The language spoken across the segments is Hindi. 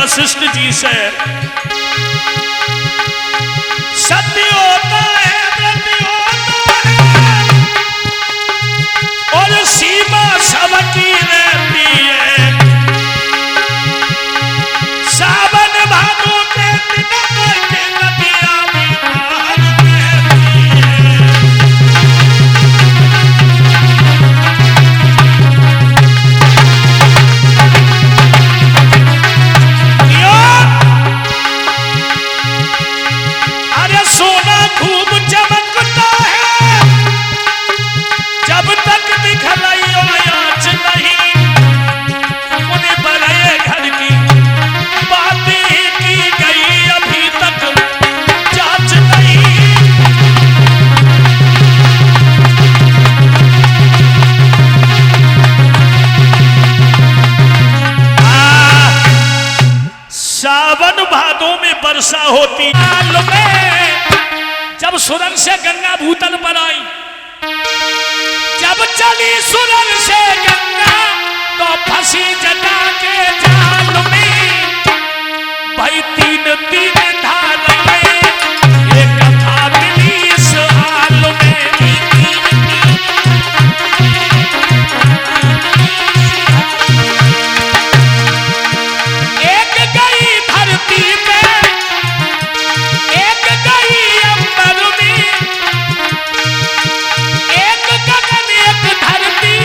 वशिष्ठ जी से, सत्य होता है व्रत होता है और सीमा सबकी रहती है। सावन भादो के दिनों के नदियां भी बाहर बहती है। अरे सोना खूब चमकता है जब तक दिखलाई आँच नहीं। उन्हें बड़े घर की बातें की गई अभी तक जांच नहीं। सावन भादों में वर्षा होती साल में, जब सुरंग से गंगा भूतल पर आई, जब चली सुरंग से गंगा तो फंसी जटा के जाल में। भाई तीन तीन धाराएं ये कथा मिली इस हाल में। एक गई धरती पे, एक गई अंबर में, एक गगन एक धरती,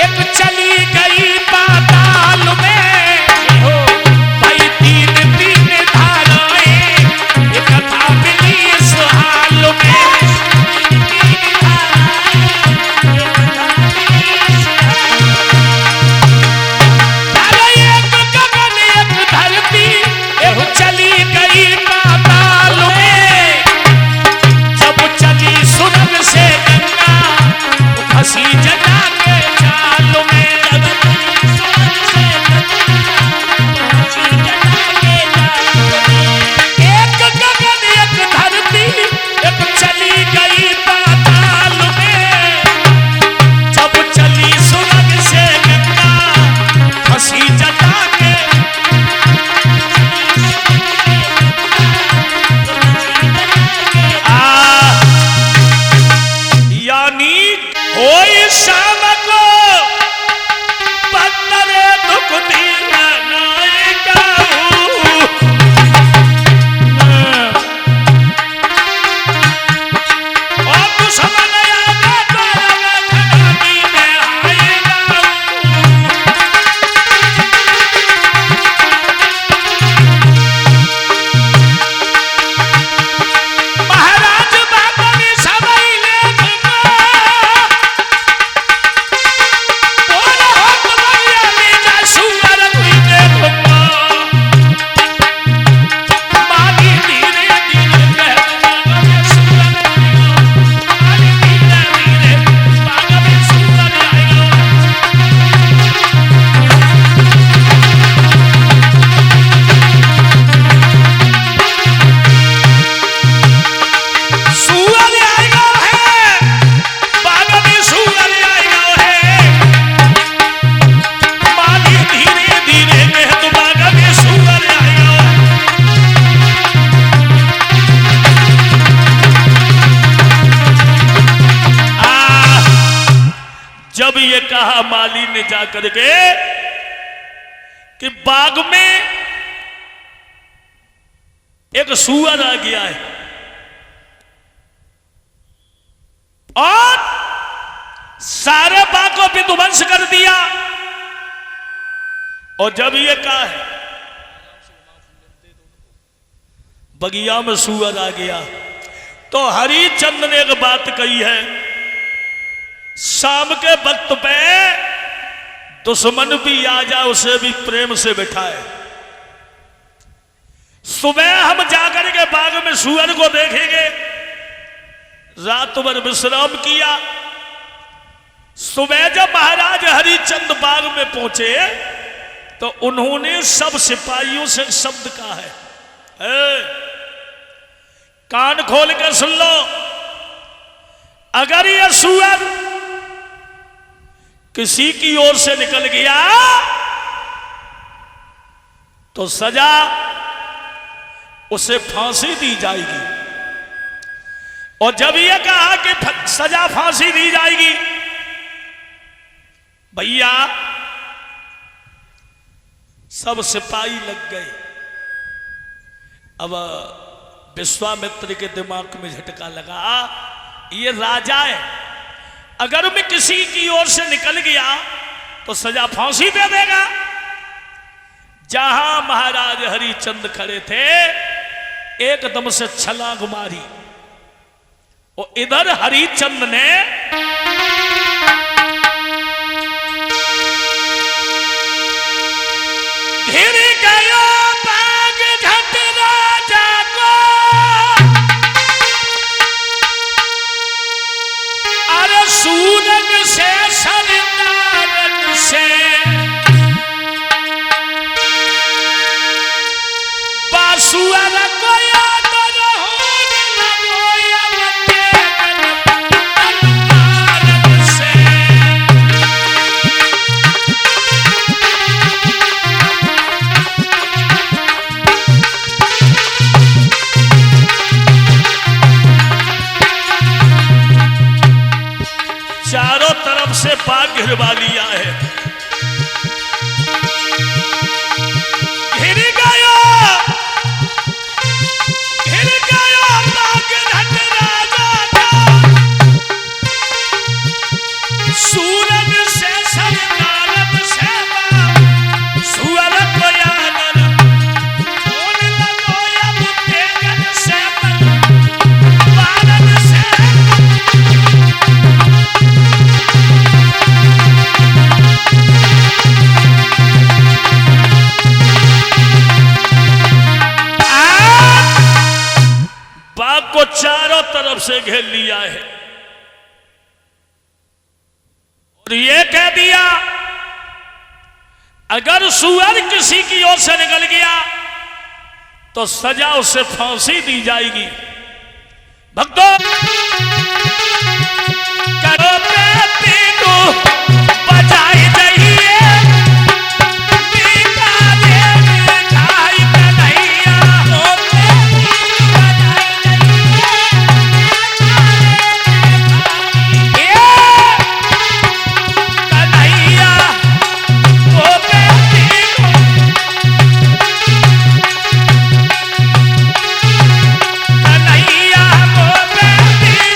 एक चली गई पाताल में। हो भाई तीन तीन धाराएं ये कथा मिली इस हाल में। अरे एक गगन एक धरती एक चली गई पाताल में। जब चली सुरंग से गंगा फंसी जटा के जाल में। एक गगन एक धरती एक चली गई पाताल में। जब चली सुरंग से गंगा फंसी जटा के। यानी होई शाम को पत्थर दुख दिया नायका। और दुश्मन आगे तो धनानी में आएगा। महाराज बाबा ने सवाई ले दूंगा। बोलो हक बढ़िया मीना सुअर कोई देखूंगा। माली धीरे धीरे कहूंगा मैं सुअर आएगा। माली धीरे धीरे बागा में सुअर आएगा। सुअर आएगा है, बागा में सुअर आएगा है। माली धीरे धीरे कह तो बागा में सुअर आएगा। जब ये कहा माली ने जाकर के कि बाग में एक सुअर आ गया है और सारे बाग को विध्वंस कर दिया। और जब ये कहा है बगिया में सुअर आ गया, तो हरिचंद ने एक बात कही है, शाम के वक्त पे दुश्मन भी आ जाए उसे भी प्रेम से बैठाए। सुबह हम जाकर के बाग में सुअर को देखेंगे। रात भर विश्राम किया। सुबह जब महाराज हरिचंद बाग में पहुंचे तो उन्होंने सब सिपाहियों से शब्द कहा है, कान खोल कर सुन लो, अगर यह सुअर किसी की ओर से निकल गया तो सजा उसे फांसी दी जाएगी। और जब यह कहा कि सजा फांसी दी जाएगी, भैया सब सिपाही लग गए। अब विश्वामित्र के दिमाग में झटका लगा, ये राजा है, अगर मैं किसी की ओर से निकल गया तो सजा फांसी दे देगा। जहां महाराज हरिचंद खड़े थे एकदम से छलांग मारी और इधर हरिचंद ने घिर गया बाग झट राजा को, अरे सूरज से सरदार से बासुअर को याद से। चारों तरफ से बाग घिरवा लिया है। घिर गया बाग झट राजा का, सूरज से सरदार से सुअर को यादर होने लगो अब तेगन से बारन से। बाग को चारों तरफ से घेर लिया है और ये कह दिया अगर सुअर किसी की ओर से निकल गया तो सजा उसे फांसी दी जाएगी। भक्तों करो बेटी को बचाई जाइए, कन्हैया को बेटी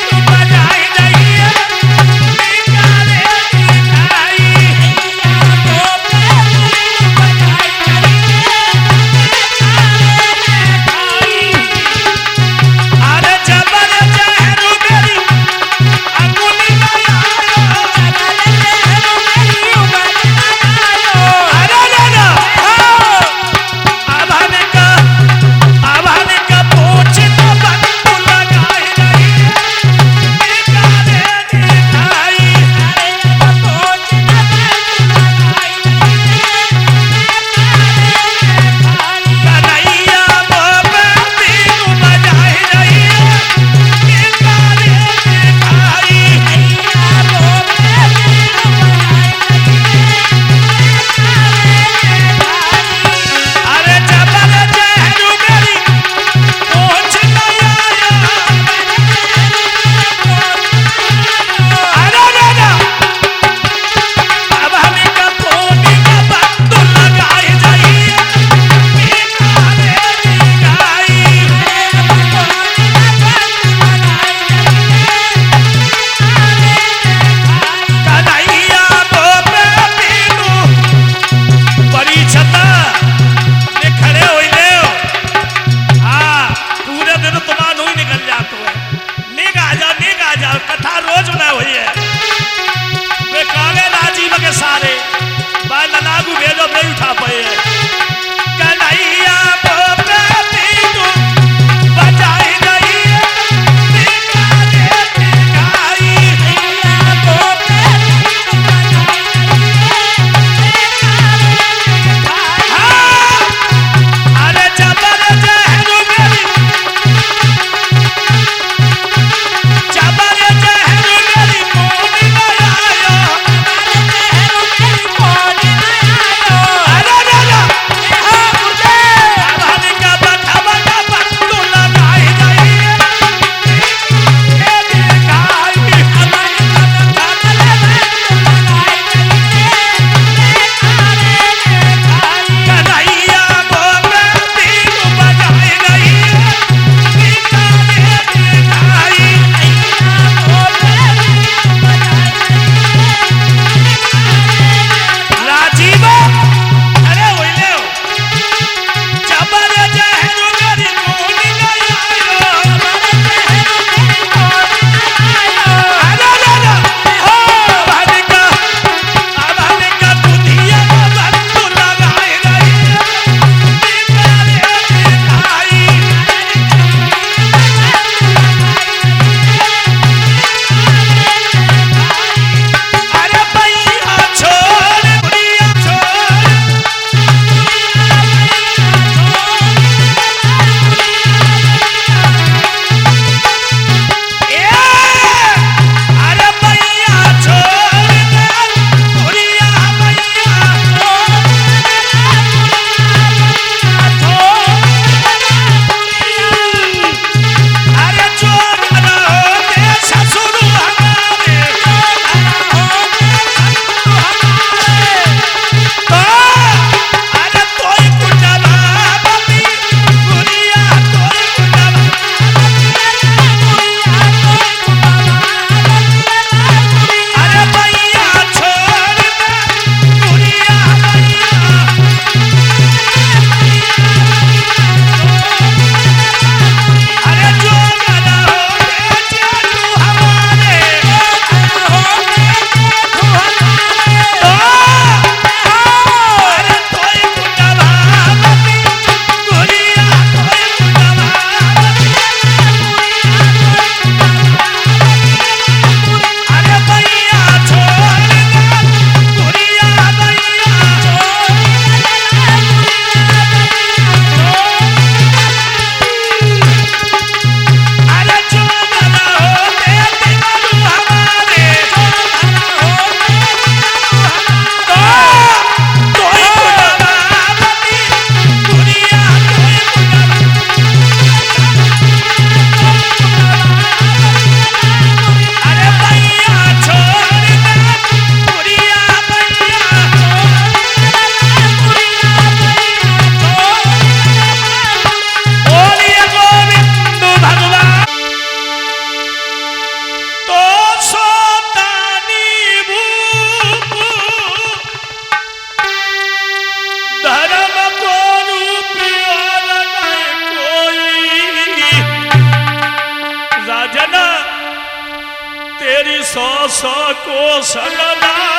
सौ कोस न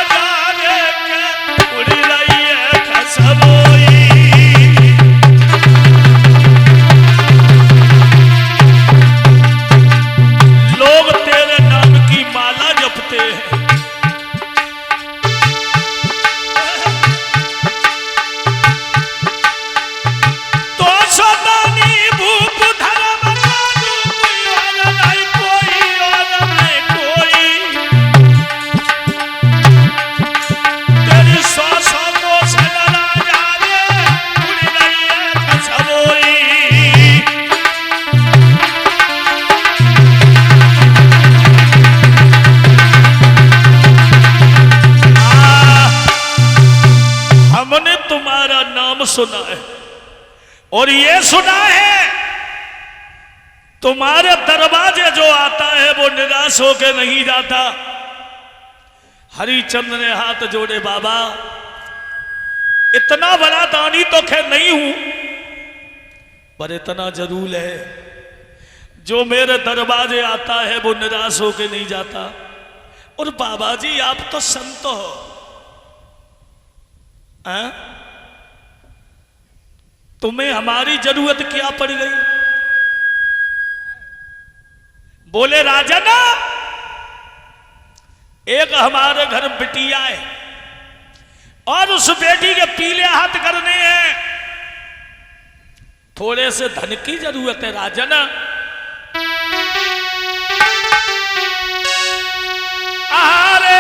जाने के उड़ रही है खसबोई। लोग तेरे नाम की माला जपते हैं। तो सदानी भूप धर्म और नहीं कोई और नहीं कोई। तेरी सौ को सजना जाने उड़ रही है खसबोई। हमने तुम्हारा नाम सुना है और ये सुना है तुम्हारे दरवाजे जो आता है वो निराश होकर नहीं जाता। हरिचंद ने हाथ जोड़े, बाबा इतना बड़ा दानी तो खैर नहीं हूं, पर इतना जरूर है जो मेरे दरवाजे आता है वो निराश होकर नहीं जाता। और बाबा जी आप तो संत हो, तुम्हें हमारी जरूरत क्या पड़ गई? बोले राजन, एक हमारे घर बिटिया है और उस बेटी के पीले हाथ करने हैं, थोड़े से धन की जरूरत है राजन। अरे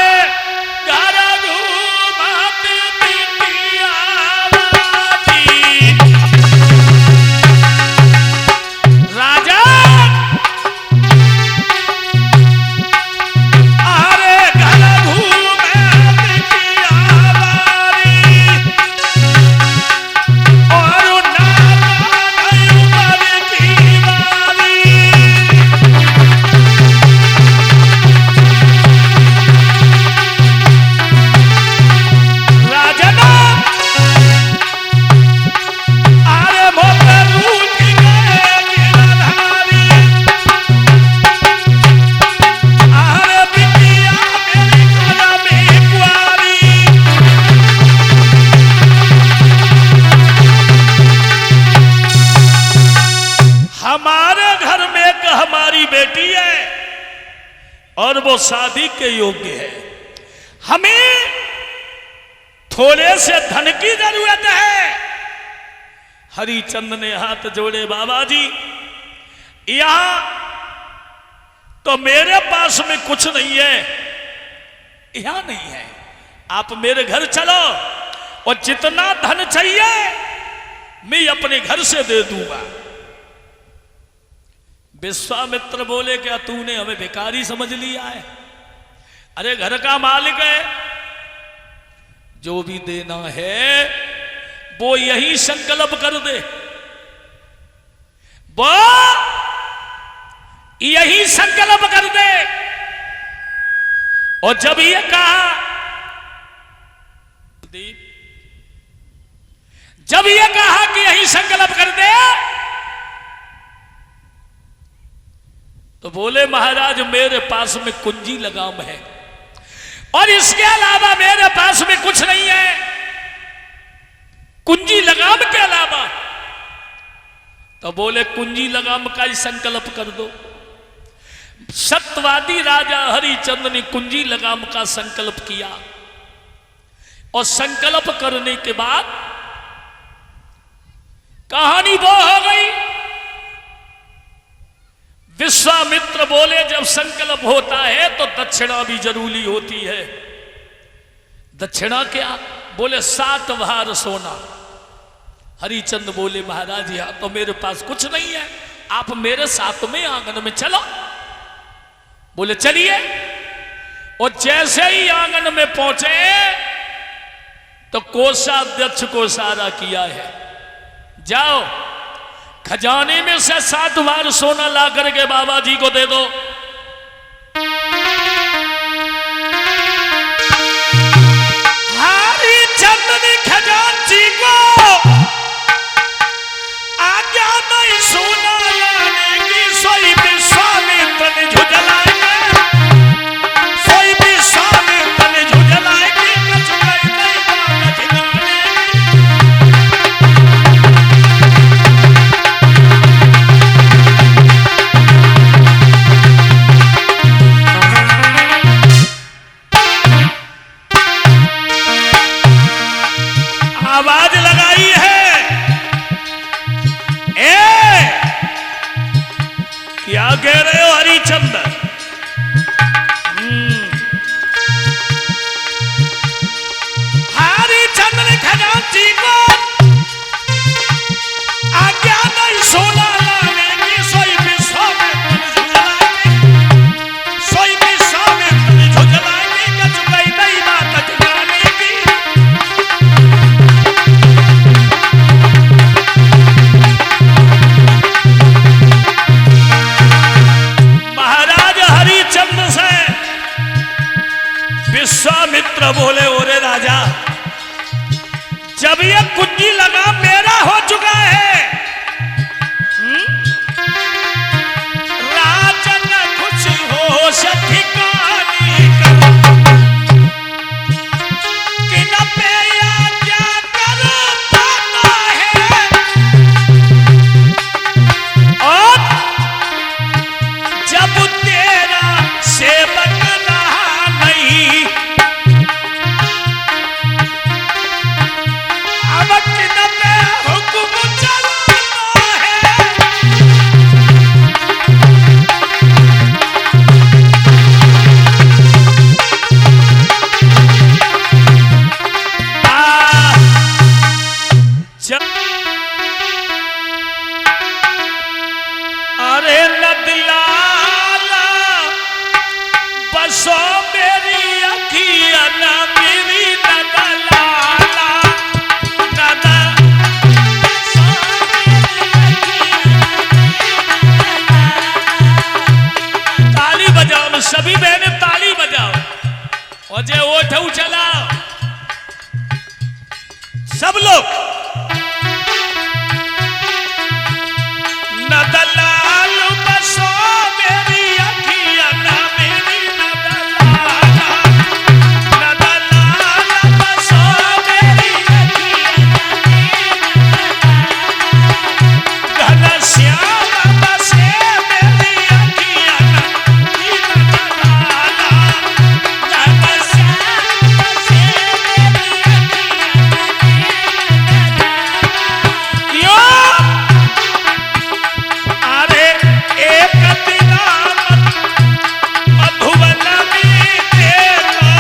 और वो शादी के योग्य है, हमें थोड़े से धन की जरूरत है। हरिचंद ने हाथ जोड़े, बाबा जी यहां तो मेरे पास में कुछ नहीं है, यहां नहीं है, आप मेरे घर चलो और जितना धन चाहिए मैं अपने घर से दे दूंगा। विश्वामित्र बोले, क्या तूने हमें भिखारी समझ लिया है? अरे घर का मालिक है, जो भी देना है वो यही संकल्प कर दे, वो यही संकल्प कर दे। और जब ये कहा, जब ये कहा कि यही संकल्प कर दे, तो बोले महाराज मेरे पास में कुंजी लगाम है और इसके अलावा मेरे पास में कुछ नहीं है, कुंजी लगाम के अलावा। तो बोले कुंजी लगाम का ही संकल्प कर दो। सत्यवादी राजा हरिचंद ने कुंजी लगाम का संकल्प किया और संकल्प करने के बाद कहानी वो हो गई। विश्वामित्र बोले जब संकल्प होता है तो दक्षिणा भी जरूरी होती है। दक्षिणा क्या? बोले 7 भार सोना। हरिचंद बोले महाराज यहां तो मेरे पास कुछ नहीं है, आप मेरे साथ में आंगन में चलो। बोले चलिए। और जैसे ही आंगन में पहुंचे तो कोषाध्यक्ष को इशारा किया है, जाओ खजाने में से 7 बार सोना ला करके बाबा जी को दे दो। हरिचंद ने खजांची को आज्ञा नहीं सोना लाने की, सोई विश्वामित्र ने झुठलाया क्या कह रहे हो हरिचंद्र? हरिचंद्र खजांची को आज्ञा नहीं सोना लाने सोई विश्वामित्र सोई विश्वामित्र झुझलाएंगे कच गई नहीं बात ठिकाने की। महाराज हरिचंद्र से विश्वामित्र बोले, ओरे राजा, जब ये कुंडी लगा मेरा हो चुका है, राजन कुछ हो ठिकानी कर कि न पे क्या कर पाता है। और जब तेरा सेवक रहा नहीं, अब किन पे हुक्म चलाता है। अरे नदलाला बसो मेरी अखियां ना मेरी नदलाला नदा ताली बजाओ, सभी बहनें ताली बजाओ और जे ओठ उछलाओ सब लोग। नदलाल बसो मेरी अखियां ना मेरी नदलाला नदलाल बसो मेरी अखियां घनश्याम बसे मेरी अखियां ना मेरी नदलाला घनश्याम बसे मेरी अखियां। अरे एक दिना मधुबन में देखो,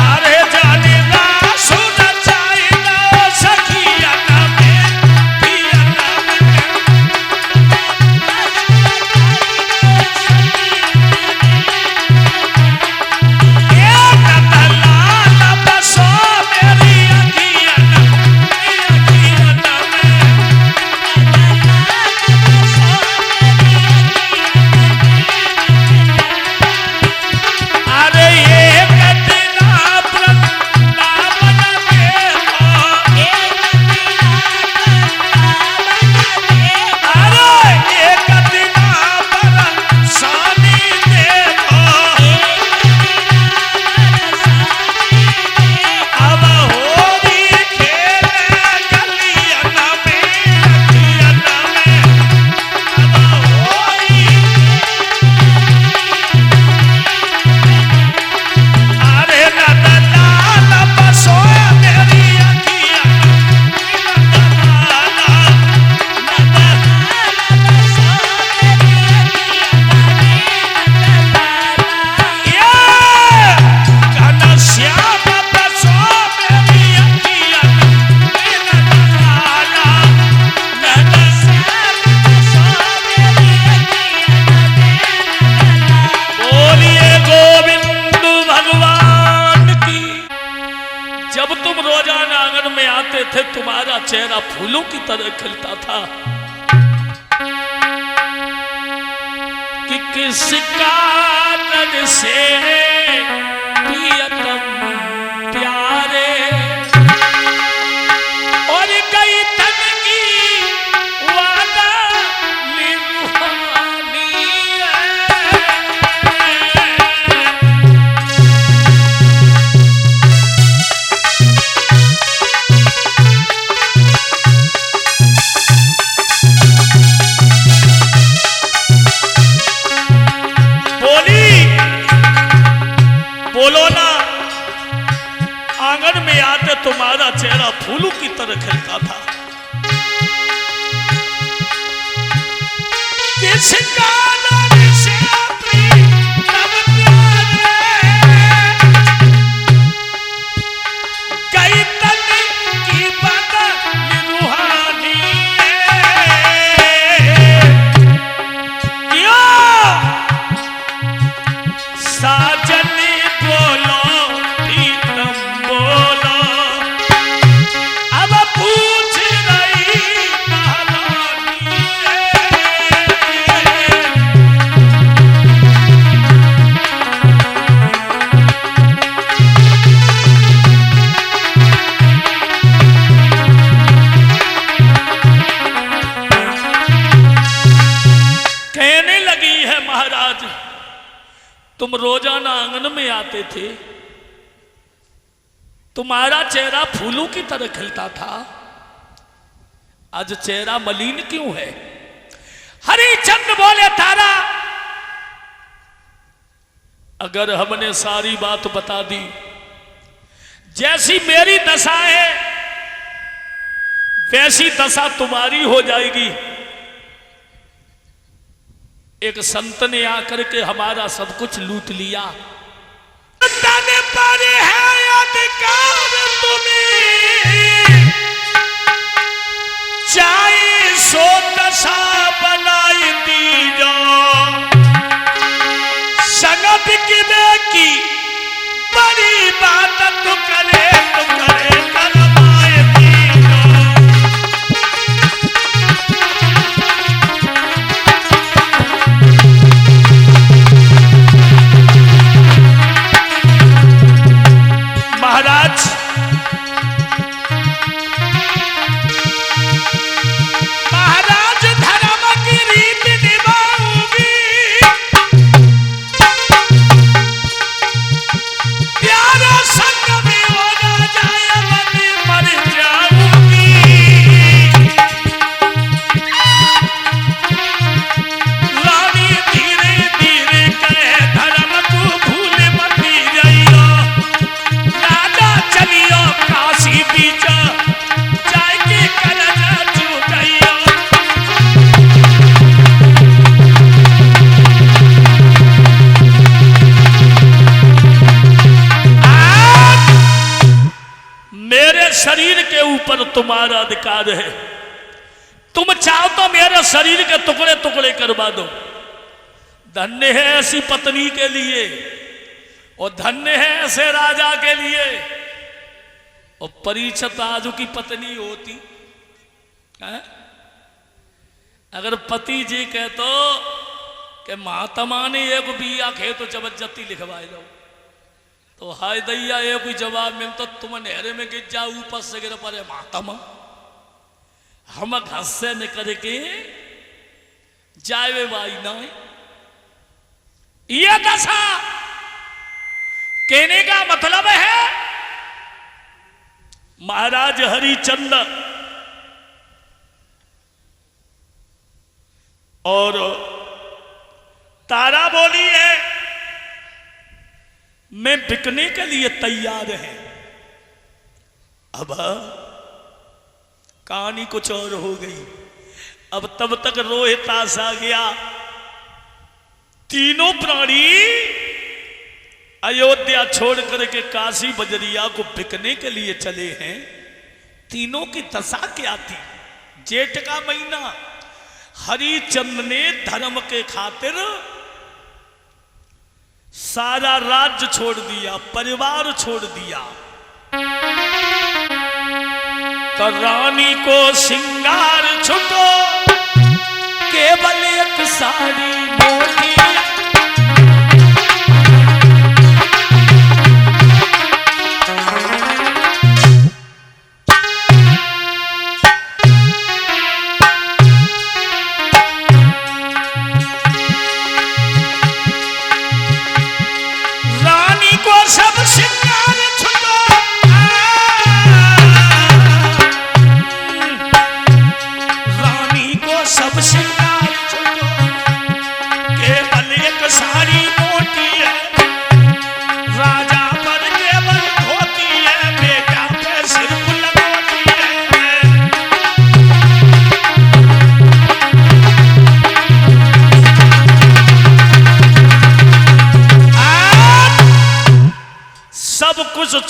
अरे जाने ना सुन चाहिए सखिया ना में पिया ना एक नदलाल बसो मेरी अखियां ना अरे एक दिना वृंदावन देखो, अरे एक दिना बरसानी देखो, अब होली खेले गलियन में अखियन में, अब होली अरे नदलाल बसो मेरी अखियां नदलाला नदलाल बसो मेरी अखियां घनश्याम बसो मेरी अखियां नदलाला घनश्याम बसो मेरी अखियां। बोलिए गोविंद भगवान की। जब तुम रोजाना आंगन में आते थे तुम्हारा चेहरा फूलों की तरह खिलता था कि किस कारण से प्रियतम प्यारे और कई तन की वादा निभानी है। आंगन में आते तुम्हारा चेहरा फूलों की तरह खिलता था। इस कानन से प्रीतम प्यारे कई तन की बदल रूहानी यो साजन बोलो प्रीतम बोलो अब पूछ रही महारानी कहने लगी है महाराज तुम रोजाना आंगन में आते थे तुम्हारा चेहरा फूलों की तरह खिलता था आज चेहरा मलिन क्यों है हरिचंद्र बोले तारा अगर हमने सारी बात बता दी जैसी मेरी दशा है वैसी दशा तुम्हारी हो जाएगी एक संत ने आकर के हमारा सब कुछ लूट लिया दाने पारे है अधिकार तुम्हें चाहे सो दशा बनाई दी जो संग बिकने की बड़ी बात तो करे करवाए दी जो महाराज धर्म की रीत निभाऊंगी प्यारा संग में हो ना जाए मर जाऊंगी रानी धीरे धीरे कहे धर्म को भूल मत जाइयो चलियो काशी बीच जाके करज चुकाइयो मेरे शरीर के ऊपर तुम्हारा अधिकार है तुम चाहो तो मेरे शरीर के टुकड़े टुकड़े करवा दो धन्य है ऐसी पत्नी के लिए और धन्य है ऐसे राजा के लिए और परीक्षित आजू की पत्नी होती है? अगर पति जी कह तो कि महात्मा ने एक बिया खे तो जबरदस्ती लिखवाए दो तो हाय दैया ये कोई जवाब मिलता तो तुम नहरे में गिर जाओ ऊपर से गिर पड़े महात्मा हम घस से निकल के जाए भाई ना ये दशा कहने का मतलब है महाराज हरिचंद्र और तारा बोली है मैं बिकने के लिए तैयार है अब कहानी कुछ और हो गई अब तब तक रोहितास आ गया तीनों प्राणी अयोध्या छोड़ करके काशी बजरिया को बिकने के लिए चले हैं तीनों की दशा क्या थी जेठ का महीना हरिचंद्र ने धर्म के खातिर सारा राज्य छोड़ दिया परिवार छोड़ दिया तो रानी को सिंगार छुटो केवल एक साड़ी मोटी सब सिंगार छुटो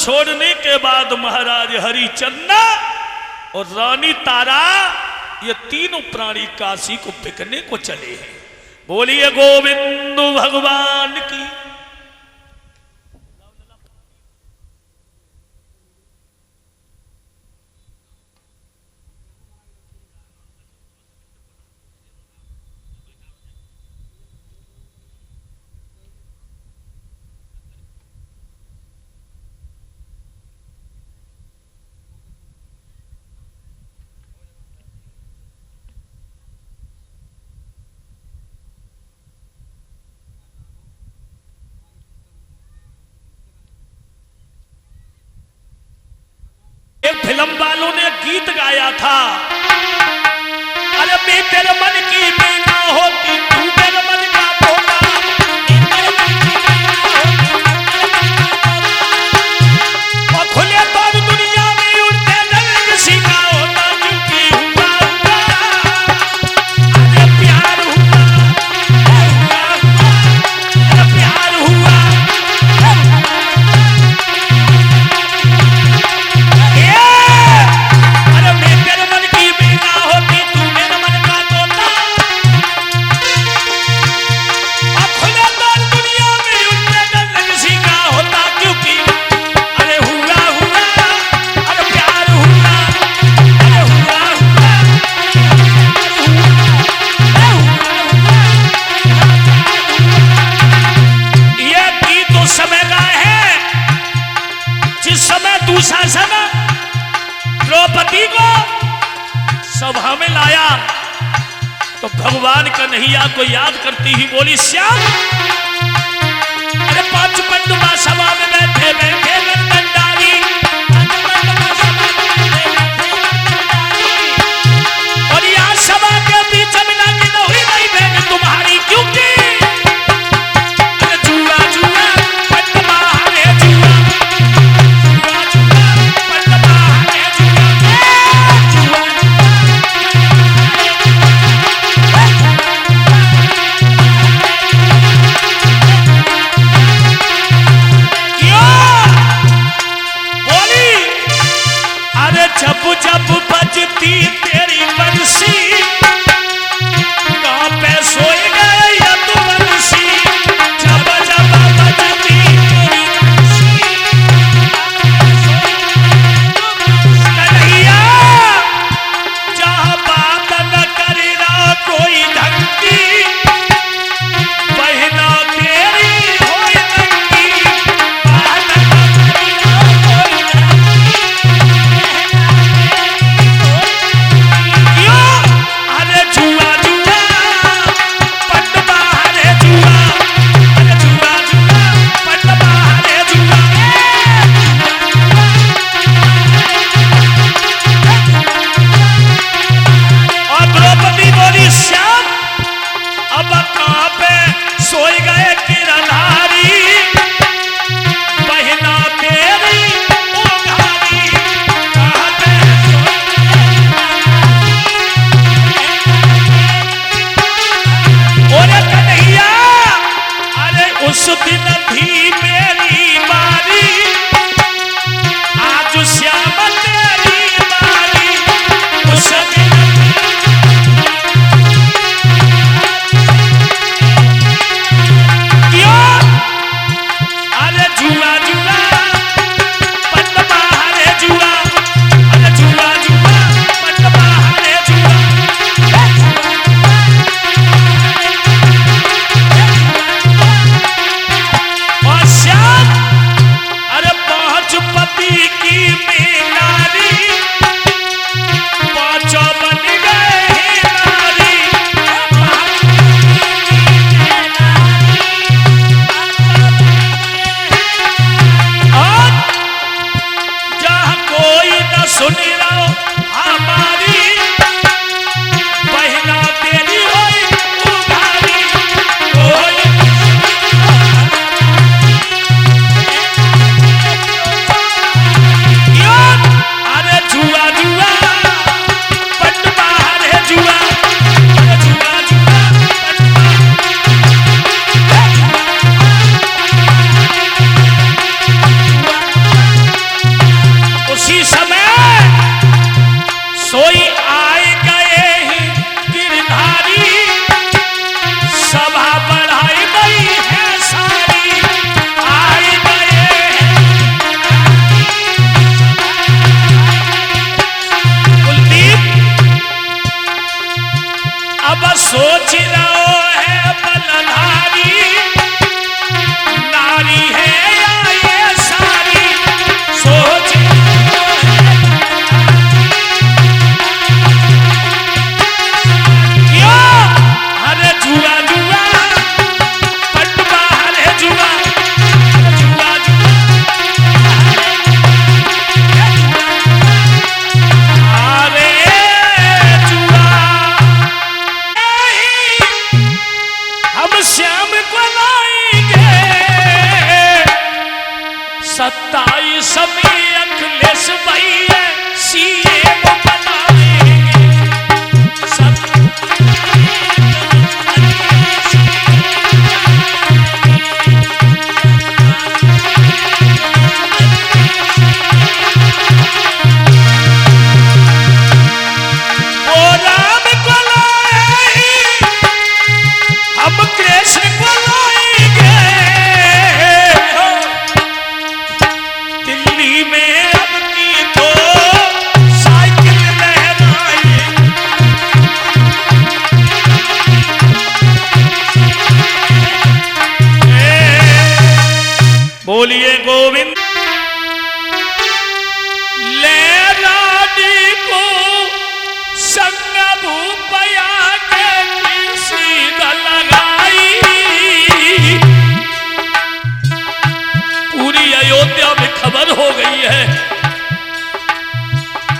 छोड़ने के बाद महाराज हरिचंद्र और रानी तारा ये तीनों प्राणी काशी को बिकने को चले हैं। बोलिए गोविंद भगवान की। एक फिल्म वालों ने गीत गाया था, अरे मैं तेरे मन की मीना होती तू मेरे मन का भोला, और खुले तौर दुनिया में उड़ते दल किसी का होता क्योंकि हुआ हुआ, अरे प्यार हुआ, अरे प्यार हुआ। दुशासन द्रौपदी को सभा में लाया तो भगवान कन्हैया को याद करती ही बोली, श्याम अरे 5 पंडुआ सभा में बैठे बैठे गंडारी, और यहाँ सभा के बीच में लगी तो हुई नहीं बहन तुम्हारी, क्योंकि अरे जुआ जुआ पंडुआ हरे जुआ, अब सोच रहो है बलधारी नारी है या ये सारी सोच क्यों अरे जुआ जुआ पटवा अरे जुआ जुआ अरे जुआ हम श्याम को लाएंगे 27 में अखिलेश भैया सीएम बनाएंगे ओ राम को लाए हम कृष्ण को लाएंगे दिल्ली में अब की तो साइकिल लहराएंगे बोलिए गोविंद ले रानी को संग भूपया के सीधा लगाई पूरी अयोध्या में खबर हो गई है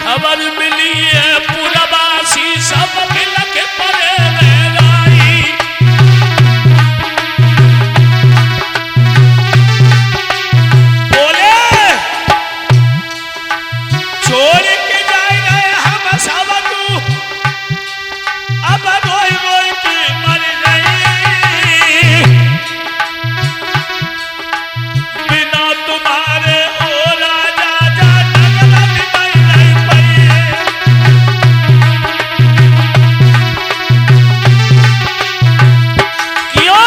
खबर मिली है पुरवासी सब मिल के परे लहराई बोले छोड़ के जाए गए हम सब तू अब रोई रोई के मर गई बिना तुम्हारे ओ राजा जा नगला नहीं पाए क्यों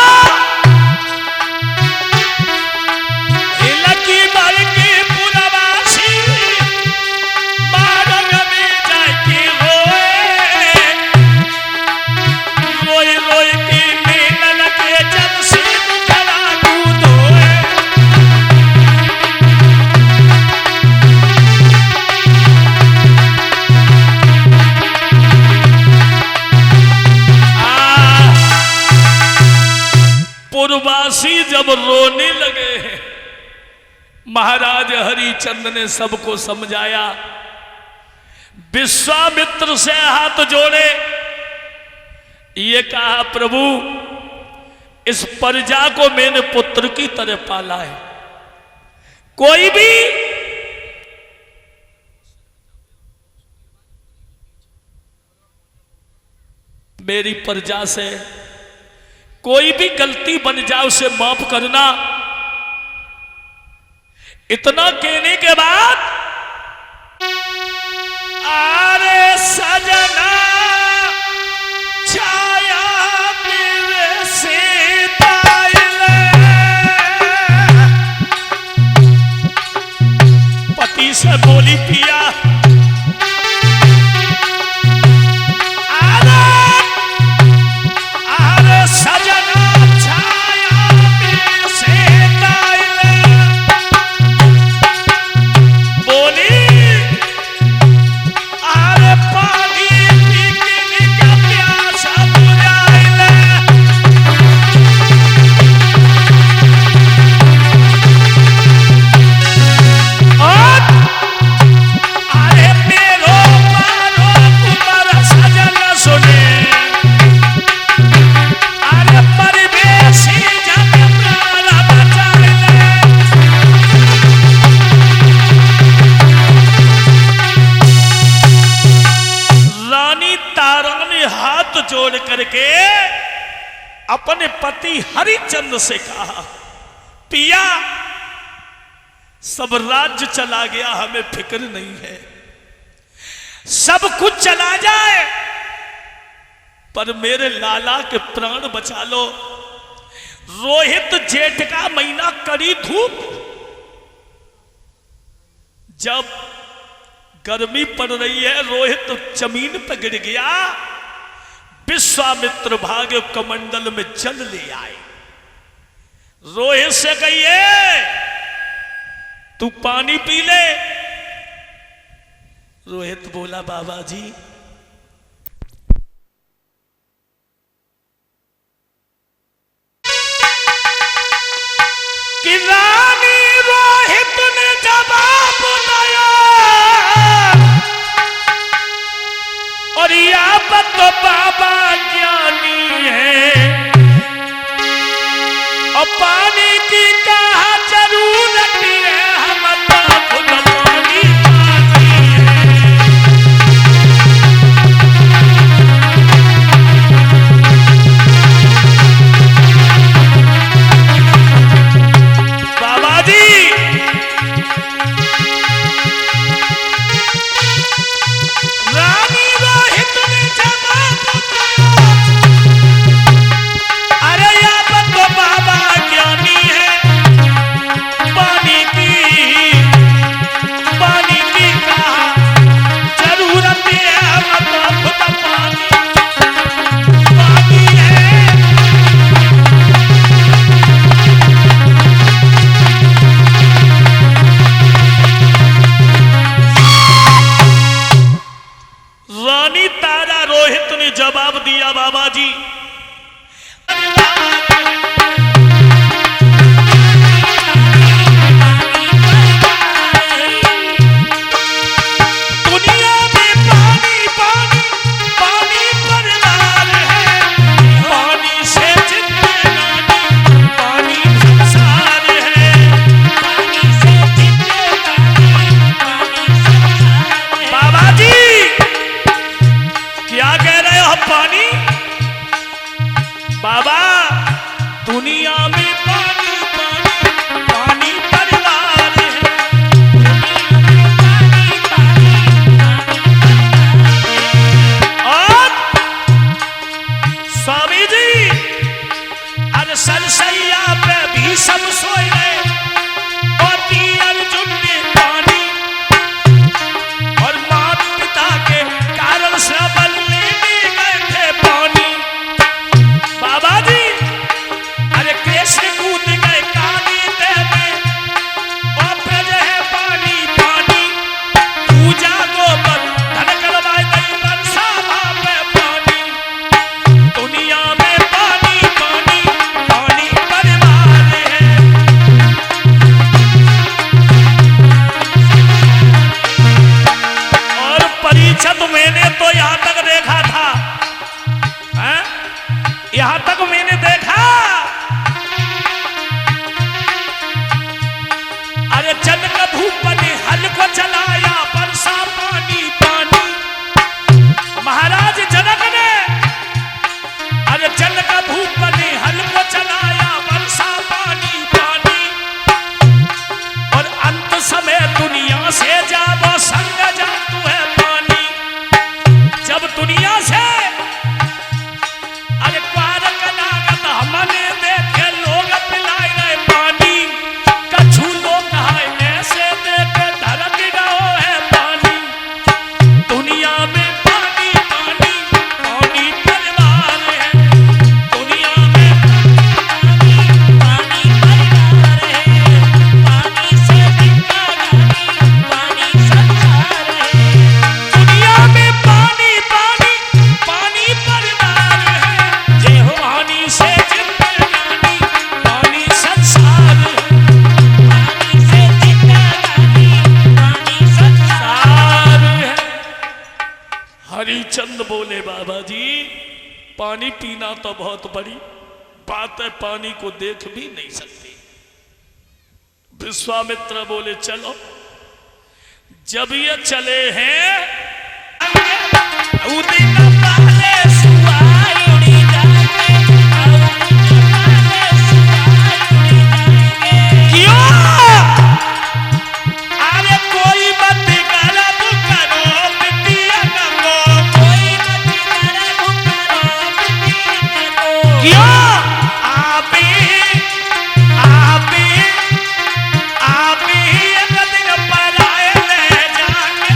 लकी मर के पुरवासी मार्ग में जाके रोए रोए के मिलन के जब से खड़ा कूदोए पुरवासी जब रोने लगे महाराज हरिचंद ने सबको समझाया विश्वामित्र से हाथ जोड़े ये कहा प्रभु इस प्रजा को मैंने पुत्र की तरह पाला है कोई भी मेरी प्रजा से कोई भी गलती बन जाए उसे माफ करना इतना कहने के बाद अरे सजना छाया मेरे से पति से बोली पिया अरे सजना छाया मेरे से बोली अरे पानी पीने का प्यासा बुझाइले और अरे मेरो पारो कुमार सजन सुने अरे परिवेशी जब प्राण बचाइले रानी तारा ने हाथ जोड़ करके अपने पति हरिचंद से कहा पिया सब राज्य चला गया हमें फिक्र नहीं है सब कुछ चला जाए पर मेरे लाला के प्राण बचा लो रोहित जेठ का महीना कड़ी धूप जब गर्मी पड़ रही है रोहित जमीन पर गिर गया विश्व विश्वामित्र भाग्य कमंडल में जल ले आए। रोहित से कहिए तू पानी पी ले। रोहित बोला बाबा जी कि रानी रोहित ने जवाब दिया और यहाँ पर तो बाबा ज्ञानी है और पानी की कहा जरूरत है, हम तो खुद पानी बाबा जी रानी रोहित ने जवाब दिया, अरे यहाँ पर तो बाबा ज्ञानी है, पानी की कहा जरूरत है, हम तो खुद पानी है। रानी तारा रोहित ने जवाब दिया बाबा जी दुनिया में पानी पानी पानी परिवार है, पानी से जिंदगानी पानी संसार है, पानी से जिंदगानी पानी संसार है। बाबा जी क्या कह रहे हो पानी? बाबा दुनिया में पानी पानी पानी परिवार है, और स्वामी जी अरे सरसैया पे भी सब सोए गए और अर्जुन ने पानी और माता पिता के कारण श्रवण लेने गए थे पानी। बाबा जी अरे कृष्ण कूद गए काली में और प्रज है पानी पानी, पूजा गोबर धन करवाए गई वर्षा पे पानी। दुनिया में पानी पानी पानी परिवार है, और परीक्षित मैंने तो यहाँ तक देखा था, यहाँ तक मैंने देखा अरे जन का भूप ने हल को चलाया वर्षा पानी पानी। महाराज जनक ने अरे जन का भूप ने हल को चलाया वर्षा पानी पानी, और अंत समय दुनिया से जाबो संग जातु है पानी। जब दुनिया से अरे पारक लागत हमने देखे लोग पिलाए गए पानी, कछु लोग नहाए ऐसे देखे धरक गयो है पानी। दुनिया में पानी पानी पानी परिवार है, दुनिया में पानी परिवार है, पानी से जिंदगानी पानी संसार है। दुनिया में पानी पानी पानी परिवार है, जय हो पानी से जिंदगानी पानी संसार है, पानी से जिंदगानी पानी संसार है। हरिचंद बोले बाबा जी पानी पीना तो बहुत बड़ी बात है, पानी को देख भी नहीं सकते। विश्वामित्र बोले चलो, जब ये चले हैं उदिन पहले सुआई उड़ी जाएंगे, क्यों? अरे कोई मत गलत करो बिटिया को, कोई मत गलत करो बिटिया को, क्यों? आप ही एक दिन पर आए ले जाएंगे,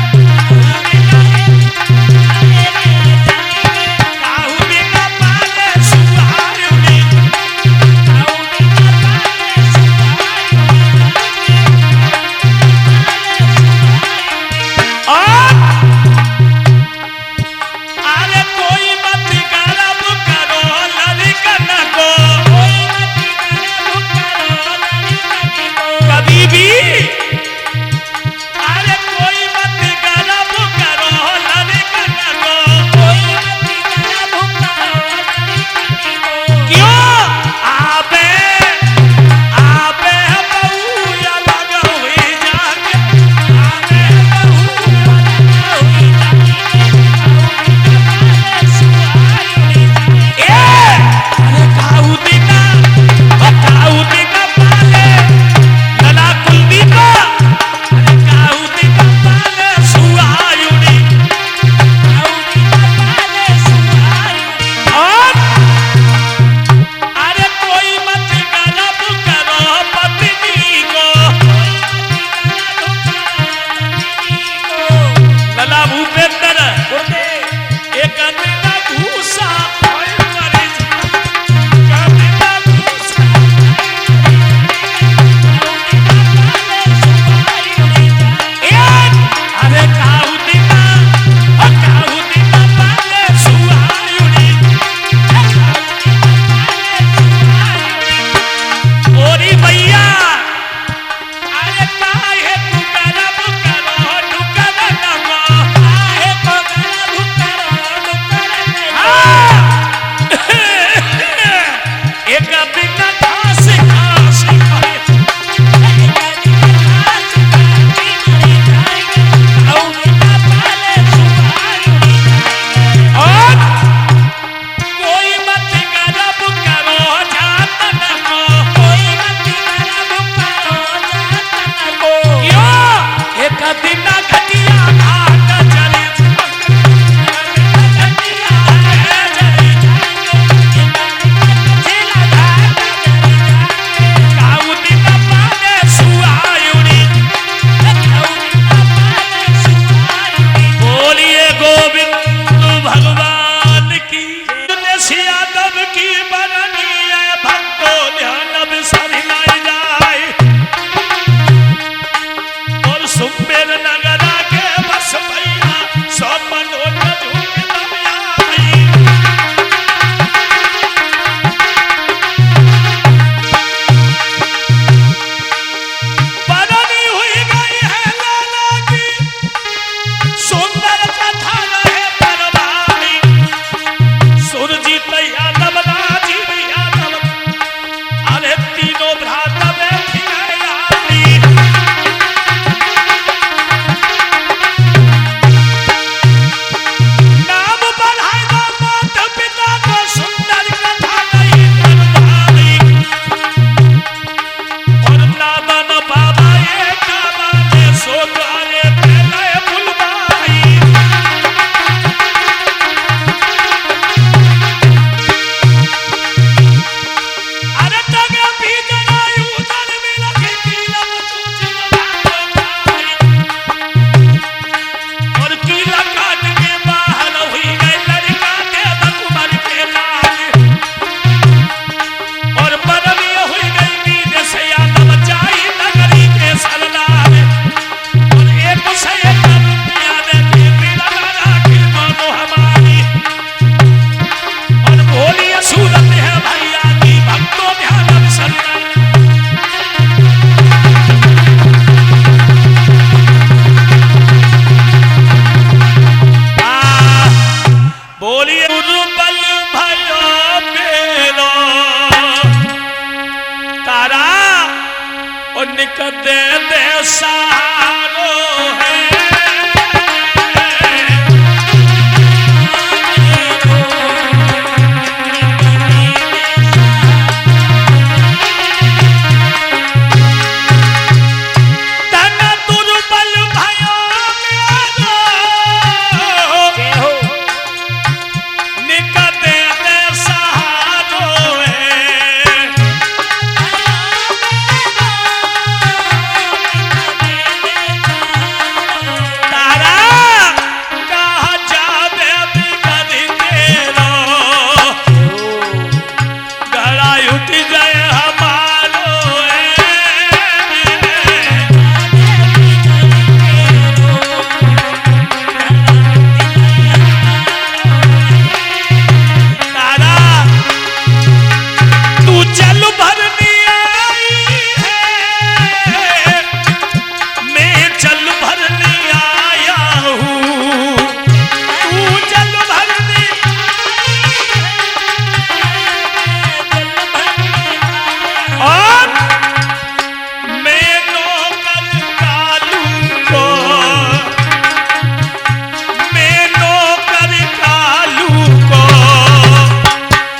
रोहित यादव राजीव यादव अरे तीनों भ्राता बैठी आई। नाम बढ़ाएगा माता पिता को सुंदर कथा नहीं करवाई और नादन बाबा ये काबाले सो द्वारे पहले बुलवाई। अरे तगे भी जनायु उधर में लगे कीला तुझे भाई और कीला काट के बाहर हुई गई लड़का के बकुमर के लाल और बदली हुई गई नींद से यादव जाई नगरी के सरदार और एक से एक रुपया दे के मिला राखी मानो हमारी और भोली सूरत है भैया की भक्तों ध्यान सरदार। बोलिए गुरुबल भयो मेरो तारा और निकट दे सहारो है। तन दुर्बल भयो मेरो निकट दे सहारो है। तारा कहा जावे बिगड़ तेरो गला उठ गए हमारो है। तारा तू चल भरनी आई है मैं चल भरनी आया हूँ। तू चल भरनी और मैं नौकर कालू को मैं नौकर कालू को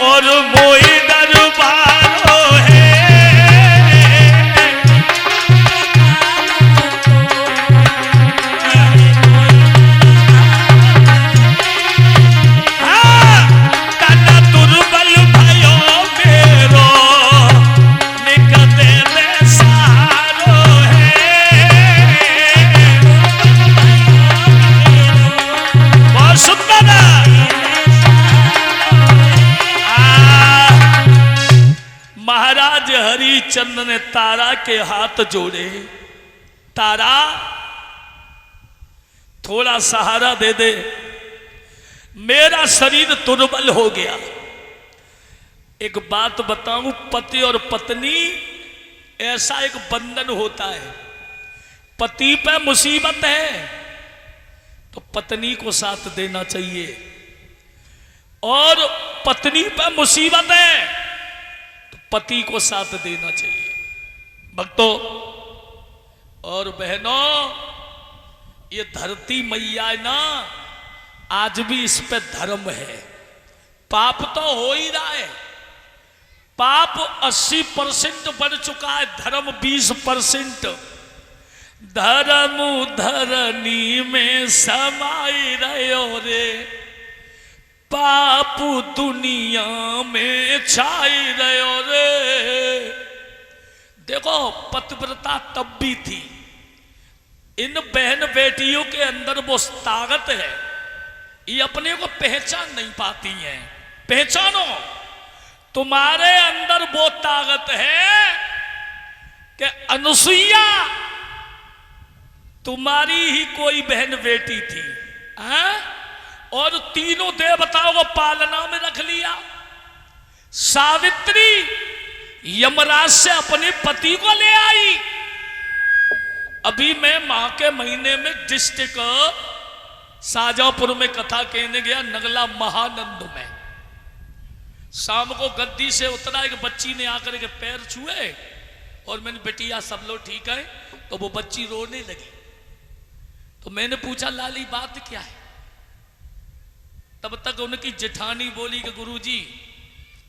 और मोई दरबारो है। हाँ, तन दुर्बल भयो मेरो निकट दे सहारो है। बहुत सुंदर है। महाराज हरिचंद ने तारा के हाथ जोड़े। तारा थोड़ा सहारा दे दे, मेरा शरीर दुर्बल हो गया। एक बात बताऊं, पति और पत्नी ऐसा एक बंधन होता है। पति पे मुसीबत है तो पत्नी को साथ देना चाहिए और पत्नी पे मुसीबत है तो पति को साथ देना चाहिए। भक्तों और बहनों, ये धरती मैया है ना, आज भी इस पे धर्म है। पाप तो हो ही रहा है, पाप 80% बढ़ चुका है, धर्म 20%। धर्म धरनी में समाई रहो रे, पाप दुनिया में छाई रहो रे। देखो पतिव्रता तब भी थी, इन बहन बेटियों के अंदर वो ताकत है, ये अपने को पहचान नहीं पाती हैं। पहचानो, तुम्हारे अंदर वो ताकत है कि अनुसुईया तुम्हारी ही कोई बहन बेटी थी, हैं? और तीनों देवताओं को पालना में रख लिया। सावित्री यमराज से अपने पति को ले आई। अभी मैं माह के महीने में डिस्ट्रिक्ट शाहजहांपुर में कथा कहने गया, नगला महानंद में। शाम को गद्दी से उतरा, एक बच्ची ने आकर के पैर छुए और मैंने बेटिया सब लोग ठीक है, तो वो बच्ची रोने लगी। तो मैंने पूछा लाली बात क्या है? तब तक उनकी जेठानी बोली कि गुरुजी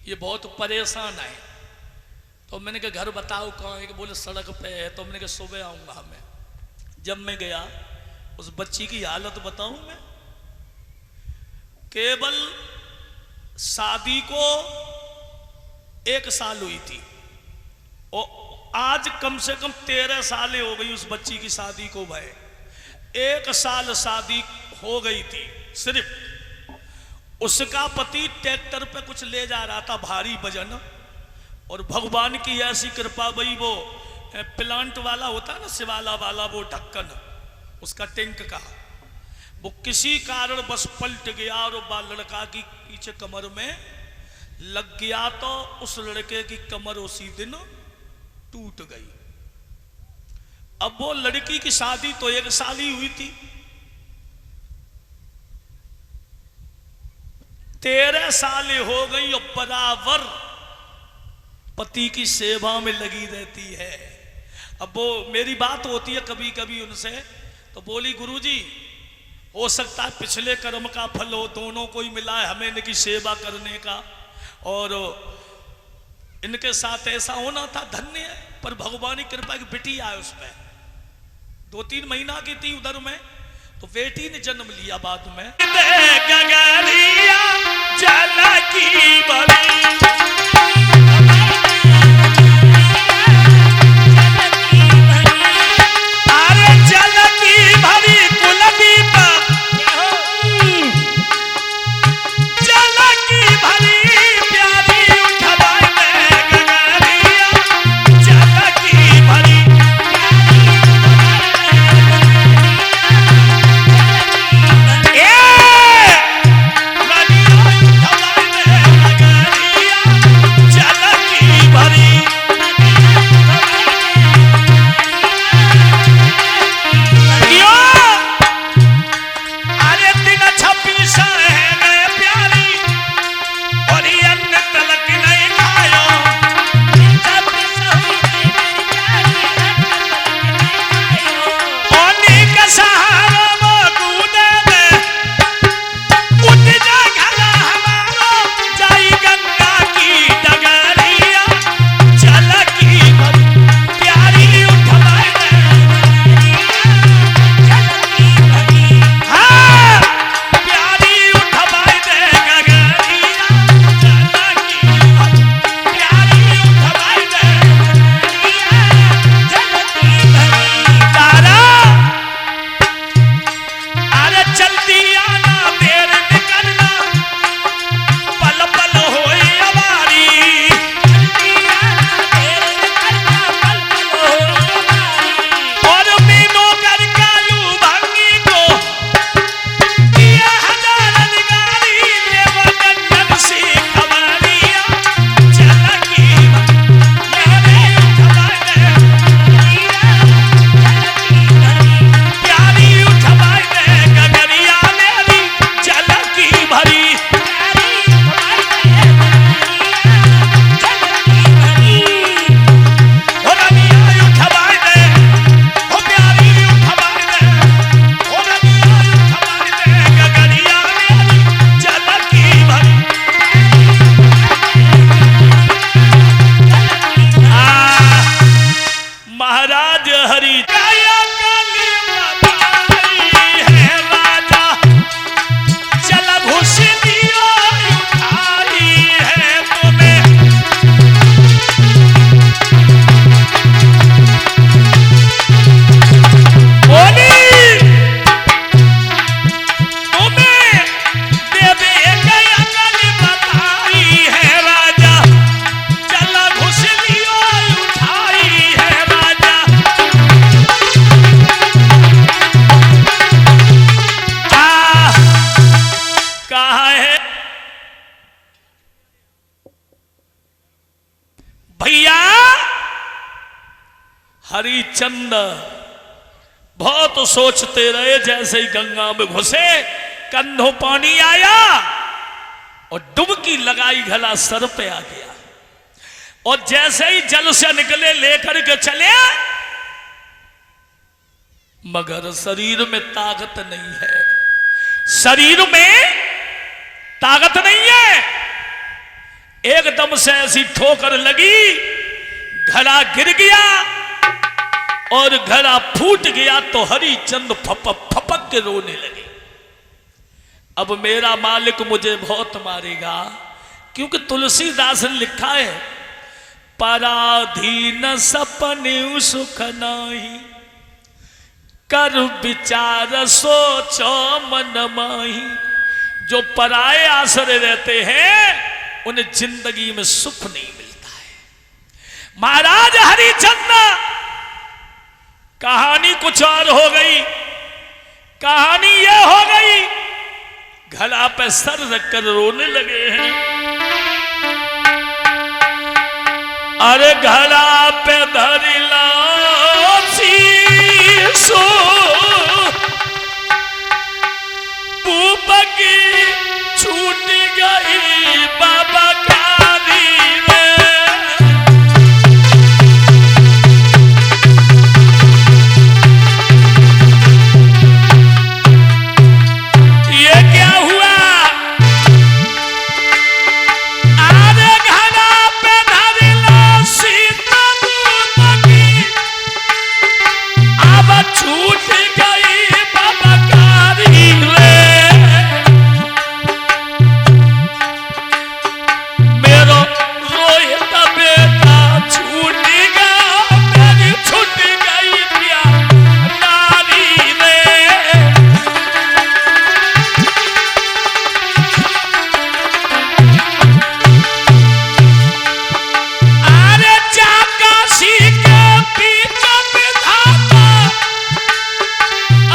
ये बहुत परेशान है। तो मैंने कहा घर बताओ कहाँ है? कि बोले सड़क पे है। तो मैंने कहा सुबह आऊंगा मैं। जब मैं गया उस बच्ची की हालत बताऊं मैं, केवल शादी को 1 साल हुई थी और आज कम से कम 13 साल हो गई उस बच्ची की शादी को। भाई 1 साल शादी हो गई थी। सिर्फ उसका पति ट्रैक्टर पे कुछ ले जा रहा था भारी वजन, और भगवान की ऐसी कृपा भाई, वो प्लांट वाला होता ना शिवाला वाला, वो ढक्कन उसका टैंक का, वो किसी कारण बस पलट गया और वो लड़का की पीछे कमर में लग गया। तो उस लड़के की कमर उसी दिन टूट गई। अब वो लड़की की शादी तो 1 साल ही हुई थी, 13 साल हो गई और बराबर पति की सेवा में लगी रहती है। अब वो मेरी बात होती है कभी कभी उनसे, तो बोली गुरुजी हो सकता है पिछले कर्म का फल हो, दोनों को ही मिला है हमें इनकी सेवा करने का, और इनके साथ ऐसा होना था, धन्य है। पर भगवान की कृपा की बेटी आए उसमें, 2-3 महीना की थी उधर में, तो बेटी ने जन्म लिया बाद में। गगरिया जल की बली, हरिचंद बहुत सोचते रहे। जैसे ही गंगा में घुसे, कंधों पानी आया और डुबकी लगाई, घड़ा सर पे आ गया। और जैसे ही जल से निकले लेकर के चले, मगर शरीर में ताकत नहीं है, शरीर में ताकत नहीं है। एकदम से ऐसी ठोकर लगी, घड़ा गिर गया और घड़ा फूट गया। तो हरिचंद फपक के रोने लगे। अब मेरा मालिक मुझे बहुत मारेगा, क्योंकि तुलसीदास ने लिखा है, पराधीन सपने सुख नाही, कर विचार सोचो मन माही। जो पराये आश्रय रहते हैं उन्हें जिंदगी में सुख नहीं मिलता है। महाराज हरिचंद, कहानी कुछ और हो गई। कहानी यह हो गई, घड़ा पे सर रखकर रोने लगे हैं। अरे घड़ा पे धरिला शीशो, पूपकी छूट गई बाबा कारी रे। ये क्या हुआ? आधे घड़ा पे धरिला सीता पूपकी, अब छूट गई बाबा कारी रे। मेरो रोहित बेटा छूट गया, मेरी छूट गई प्यार नारी रे। अरे चाकाशी के पीछे विधाता,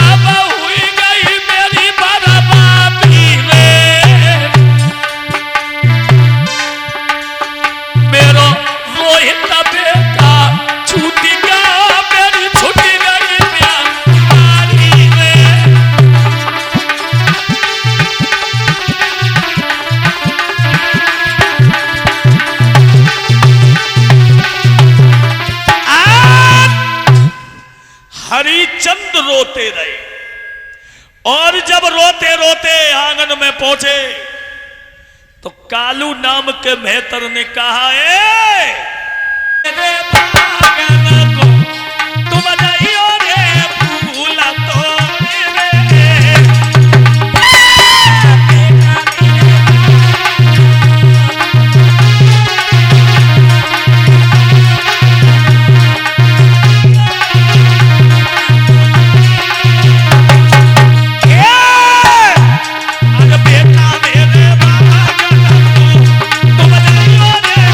अब हुई गई मेरी बर्बादी रे। मेरो रोहित बेटा छूट गया, मेरी छूट गई प्यार नारी रे। हरिचंद रोते रहे, और जब रोते रोते आंगन में पहुंचे तो कालू नाम के मेहतर ने कहा, मेरे बागन को तुम जाइयो रे फूला तो बेटा मेरे बागन को तुम जाइयो रे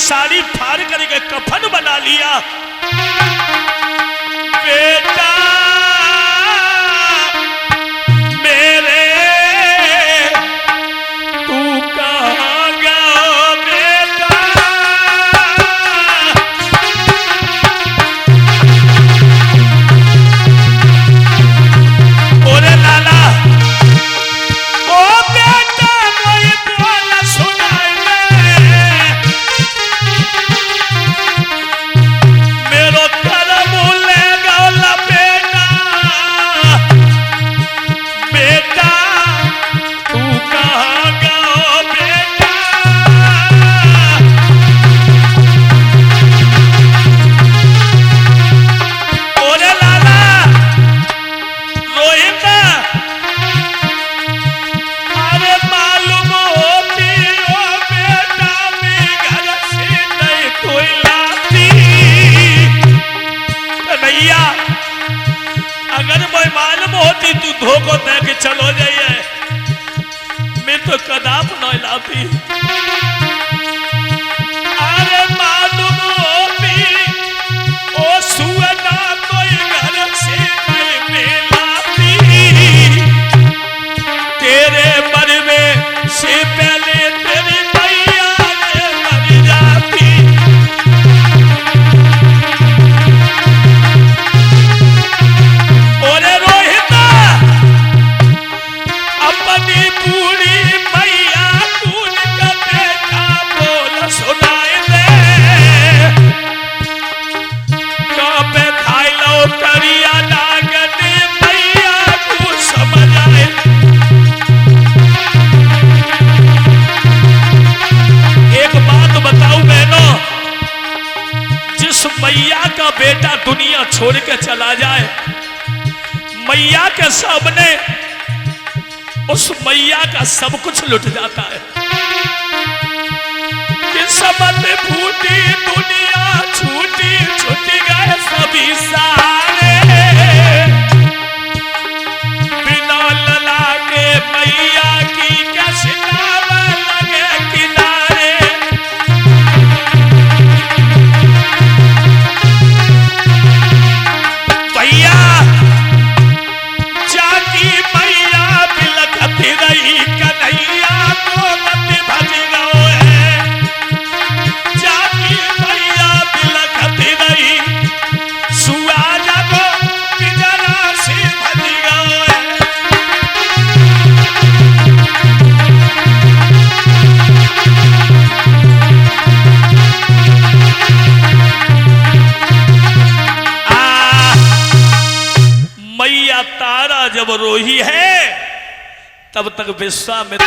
साड़ी फाड़ करके कफन बना लिया। बेटा मेरे तू कहाँ गया बेटा। ओरे लाला ओ बेटा कोई बोल सुनाई मेरो कर्म ले गौला बेटा। बेटा तू कहाँ गया बेटा। ओरे लाला रोहित अरे मालूम होती ओ बेटा मैं घर से नहीं कोई लाती। भैया अगर मैं मालूम होती तू धोखो दे के चलो जाइए मैं तो कदाप नहीं लाती। अरे मालूम होती ओ सुना कोई घर से नहीं मैं लाती। तेरे मरने से पहले तेरी मैया ने मर जाती। ओरे रोहिता अपनी पूरी मैया कूद का बेटा बोल सुनाए दे। पे खाई लो करिया नागनी मैया को समझ आए। एक बात बताऊं बहनों, जिस मैया का बेटा दुनिया छोड़ के चला जाए मैया के सामने उस मैया का सब कुछ लुट जाता है। किस्मत फूटी दुनिया छूटी छूट गए सभी सारे। बिना लला के मैया की क्या सितारा लगे किनारे। भैया जाकी मैया बिलखती रही कन्हैया को मत भज गओ है। जाकी मैया बिलखती रही सुआजा को पिंजरा से भज गओ है। मैया तारा जब रोही है तब तक विश्वामित्र